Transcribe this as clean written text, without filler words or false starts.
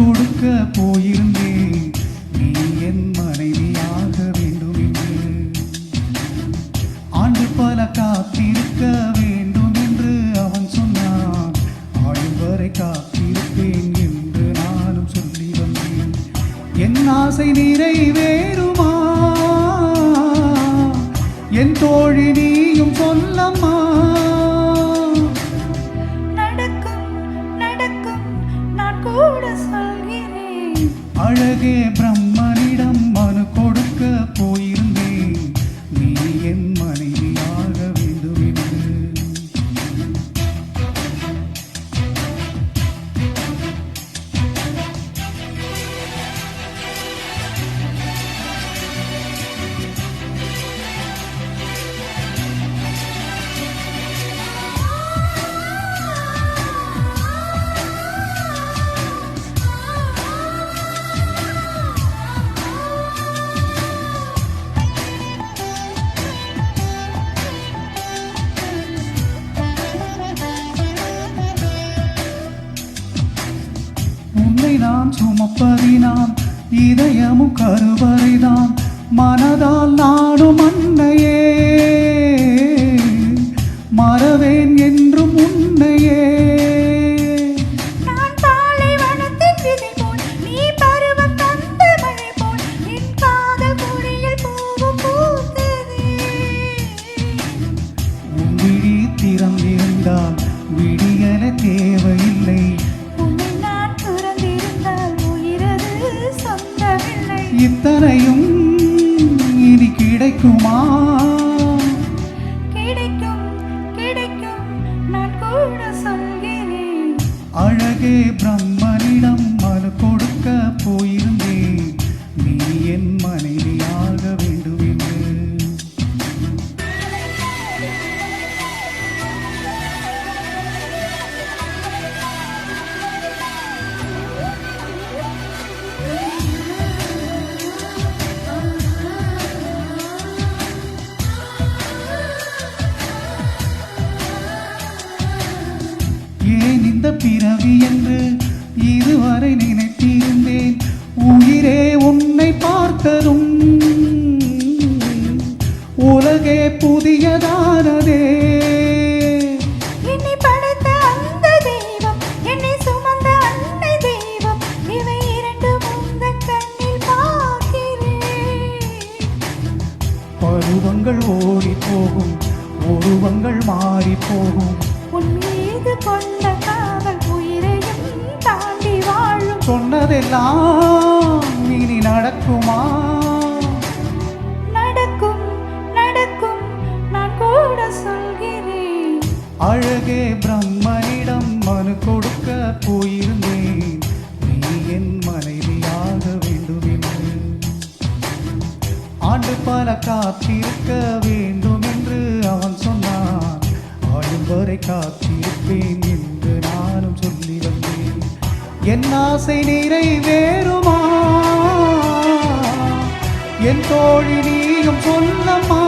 கொடுக்க போயிருந்தேன், நீ என் மனைவியாக வேண்டும் என்று. ஆண்டு பல காத்திருக்க வேண்டும் என்று அவன் சொன்னான். ஆயுள் வரை காத்திருப்பேன் என்று நானும் சொல்லி வந்தேன். என் ஆசை நிறைவேறுமா என் தோழி, நீயும் சொல்லம்மா. கூட சொல்கிறேன். அழகே பிரம்மனிடம் மனு கொடுக்க போயிருந்தேன், நீ என் மனைவியாக வேண்டும் என்று. உன்னை நான் சுமப்பதினான், இதயமும் கருவறைதான். மனதால் நாடும் அன்னையே, மறவேன் என்றும் உன்னையே. நான் பாலைவனத்தின் விதை போல், நீ பருவம் தந்த மழை போல், என் காதல் கொடியில் பூவும் பூத்ததே. உன் விழி திறந்திருந்தால் விடியல தேவையில்லை, இத்தனையும் இனி கிடைக்குமா? கிடைக்கும் கிடைக்கும், நான் கூட சொல்கிறேன். அழகே பிரம்மனிடம் மனு கொடுக்க போயிருந்தேன், நீ என் மனைவியாக வேண்டும் என்று. ஏன் இந்த பிறவி என்று இதுவரை நினைத்திருந்தேன். உயிரே உன்னை பார்த்ததும் உலகே புதியதானதே. என்னை படைத்த அந்த தெய்வம், என்னை சுமந்த அன்னை தெய்வம், இவை இரண்டும் உந்தன் கண்ணில் பார்க்கிறேன். பருவங்கள் ஓடி போகும், உருவங்கள் மாறி போகும். உன் மீது கொண்ட காதல் உயிரையும் தாண்டி வாழும். சொன்னதெல்லாம் இனி நடக்குமா? நடக்கும் நடக்கும், நான் கூட சொல்கிறேன். அழகே பிரம்மனிடம் மனு கொடுக்க போயிருந்தேன், நீ என் மனைவியாக வேண்டும் என்று. ஆண்டு பல காத்திருக்க வேண்டும் என்று அவன் சொன்னான். ஆயுள் வரை காத்திருப்பேன் என்று நானும் சொல்லி வந்தேன். என் ஆசை நிறைவேறுமா என் தோழி, நீயும் சொல்லம்மா.